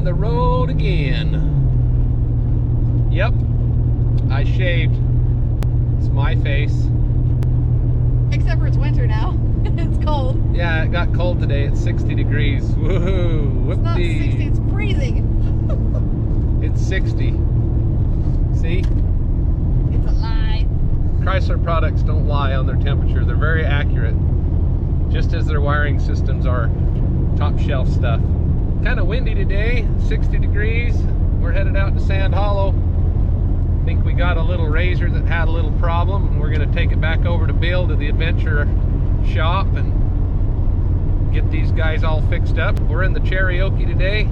on the road again. Yep, I shaved. It's my face. Except for it's winter now. It's cold. Yeah, it got cold today. It's 60 degrees. Woohoo! It's not 60, it's freezing. It's 60. See? It's a lie. Chrysler products don't lie on their temperature. They're very accurate. Just as their wiring systems are top shelf stuff. Kind of windy today, 60 degrees. We're headed out to Sand Hollow. I think we got a little razor that had a little problem, and we're going to take it back over to Bill to the adventure shop and get these guys all fixed up. We're in the Cherokee today.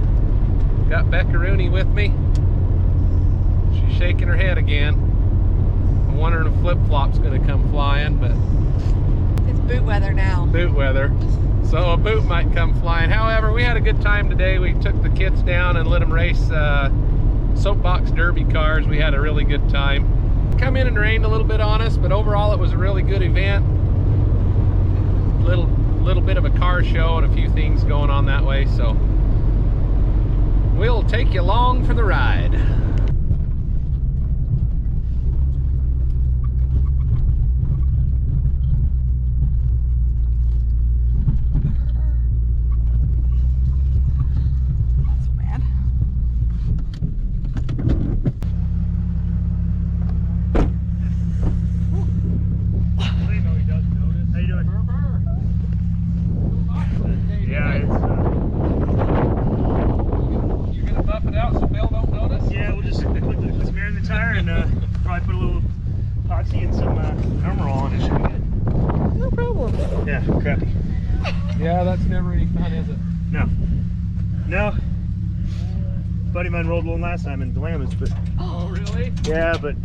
Got Becca Rooney with me. She's shaking her head again. I'm wondering if flip-flop's going to come flying, but It's boot weather now. boot weather, so a boot might come flying. However, we had a good time today. We took the kids down and let them race Soapbox derby cars. We had a really good time. Come in and rained a little bit on us, but overall it was a really good event. Little bit of a car show and a few things going on that way, so we'll take you along for the ride. Yeah, that's never any fun, is it? No. No. Buddy of mine rolled one last time in Glamis, but... Oh, really? Yeah, but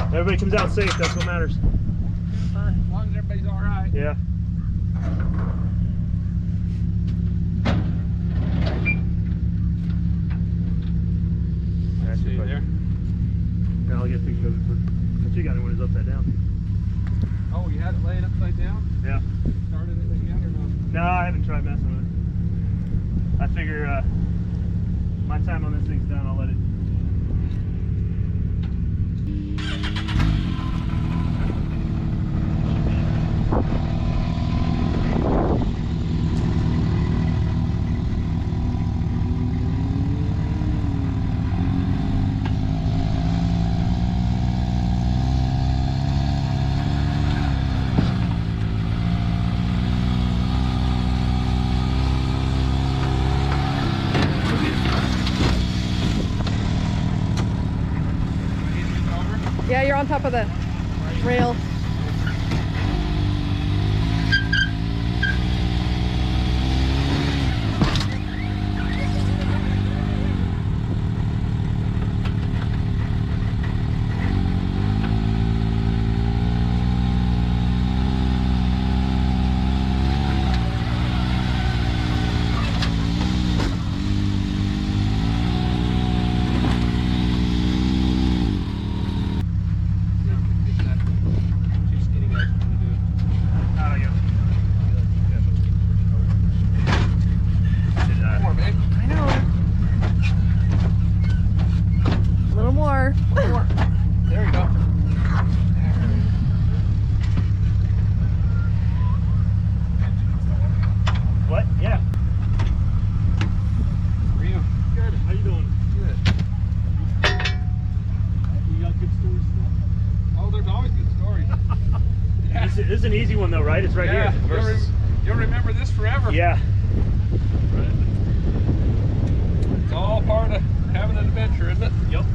everybody comes out safe. That's what matters. As long as everybody's all right. Yeah. See you there. Yeah, I'll get a picture of it. But you got it when it's upside down. Oh, you had it laying upside down? Yeah. Started it again or no? No, I haven't tried messing with it. I figure my time on this thing's done, I'll let it. Yeah, you're on top of the rail. There you go. What? Yeah. How are you? Good. How you doing? Good. You got good stories still? Oh, there's always good stories. Yeah. This is an easy one though, right? It's right Yeah, here. Versus... You'll remember this forever. Yeah. It's all part of having an adventure, isn't it? Yep.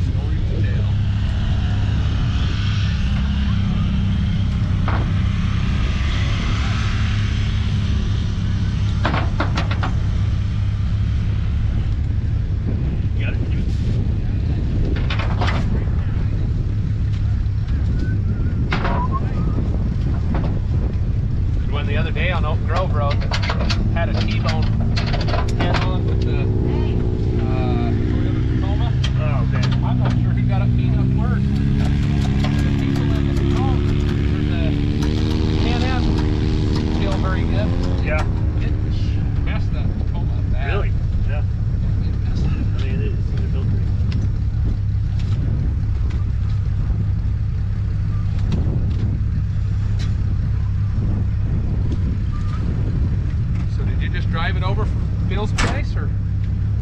Stories to tell. You got it? Good one the other day on Oak Grove Road that had a T-bone head on with the Toyota Tacoma. Oh, man. I'm not sure he got up beat up worse. The people in the Tacoma or the Can-Am feel very good. Yeah. It messed that Tacoma up bad.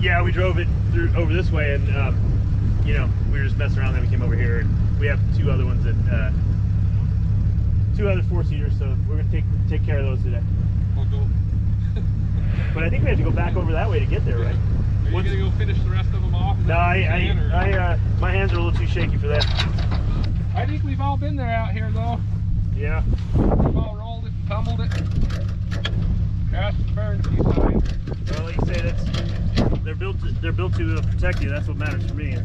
Yeah, we drove it through over this way, and you know, we were just messing around. Then we came over here, and we have two other ones that 2 other 4-seaters. So we're gonna take care of those today. We'll go. But I think we have to go back over that way to get there, right? Are you gonna go finish the rest of them off? No, my hands are a little too shaky for that. I think we've all been there out here, though. Yeah. We've all rolled it, pummeled it, crashed and burned a few times. Well, like you say, they're built to protect you. That's what matters for me.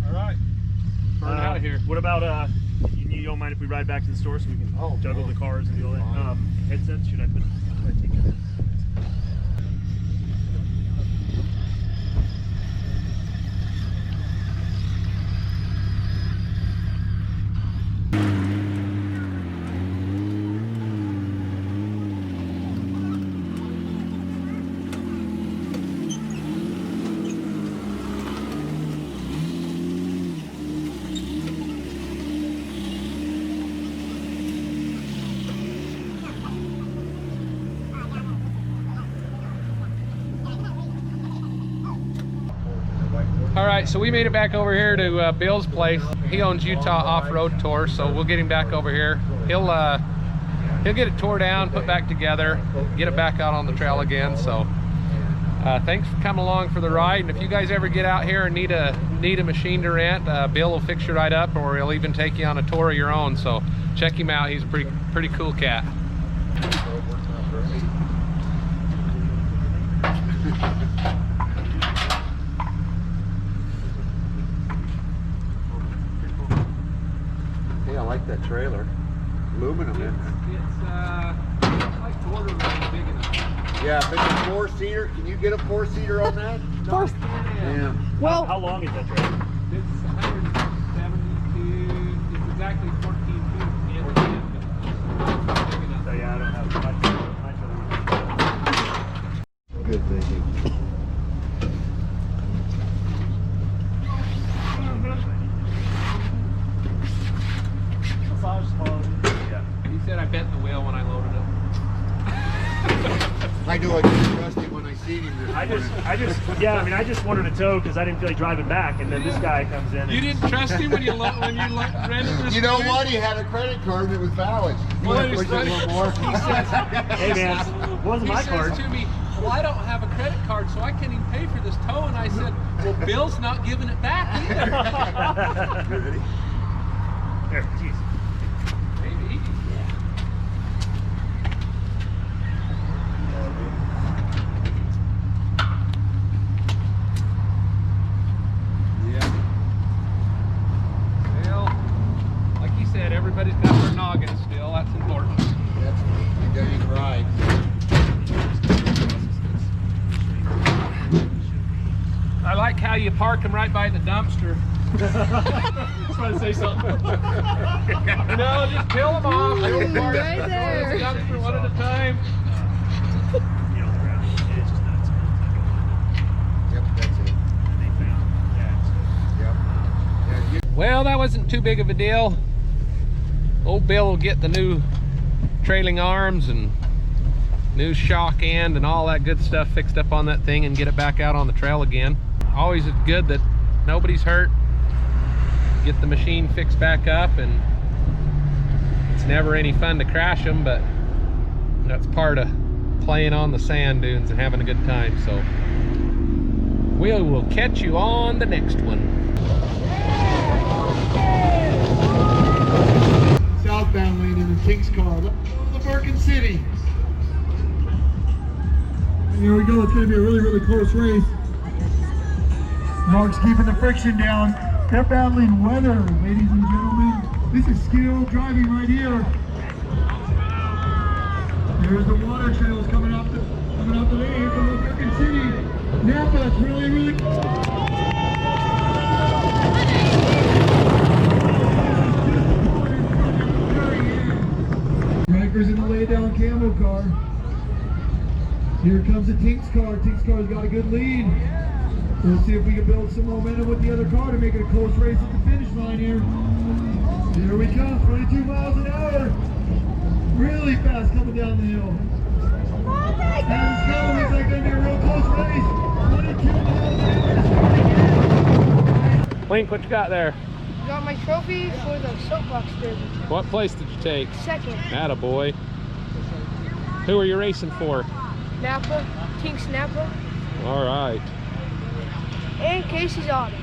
All right, burn out of here. What about you don't mind if we ride back to the store so we can juggle the cars and do all that? Headsets? Should I put? All right, so we made it back over here to Bill's place. He owns Utah Off-Road Tour, so we'll get him back over here. He'll get it tore down, put back together, get it back out on the trail again. So thanks for coming along for the ride. And if you guys ever get out here and need a machine to rent, Bill will fix you right up, or he'll even take you on a tour of your own. So check him out. He's a pretty cool cat. Hey, I like that trailer. Aluminum. It's like borderline big enough. Yeah, if it's a 4-seater, can you get a 4-seater on that? Yeah. Well, How long is that trailer? It's 172. It's exactly 14 feet. So yeah, I don't have much. Good thinking. Yeah. He said I bent the wheel when I loaded it. I know I didn't trust him when I seen him this morning. I just wanted to tow because I didn't feel like driving back, and then this guy comes in. You didn't trust him when you rented this? You know what? He had a credit card that was valid. You Well, want to he's push it a little more? He says, Hey man, it wasn't my card. to me, well, I don't have a credit card, so I can't even pay for this tow. And I said, well, Bill's not giving it back either. Ready? There, jeez. Maybe. Yeah. Well, like you said, everybody's got their noggin still. That's important. That's neat. You didn't ride. I like how you park them right by the dumpster. Just trying to say something. No, just peel them off. Right there. Dumpster one at a time. Yep, that's it. Yep. Yeah, Well, that wasn't too big of a deal. Old Bill will get the new trailing arms and new shock end and all that good stuff fixed up on that thing and get it back out on the trail again. Always it's good that nobody's hurt. Get the machine fixed back up, and it's never any fun to crash them, but that's part of playing on the sand dunes and having a good time. So we will catch you on the next one. Southbound lane in the Tink's car, the Merkin City. And here we go, it's going to be a really close race. Mark's keeping the friction down. They're battling weather, ladies and gentlemen. This is skill driving right here. There's the water trails coming up the lane here from the Winterton City. Napa, it's really Ranker's in the lay down camo car. Here comes the Tink's car. Tink's car's got a good lead. We'll see if we can build some momentum with the other car to make it a close race at the finish line here. Here we come, 22 miles an hour. Really fast coming down the hill. As it's going, looks like going to be a real close race. 22 miles an hour. Link, what you got there? Got my trophy for the Soapbox Derby. What place did you take? Second, Attaboy. Who are you racing for? Napa, Tink's Napa, All right. and Casey's Auto.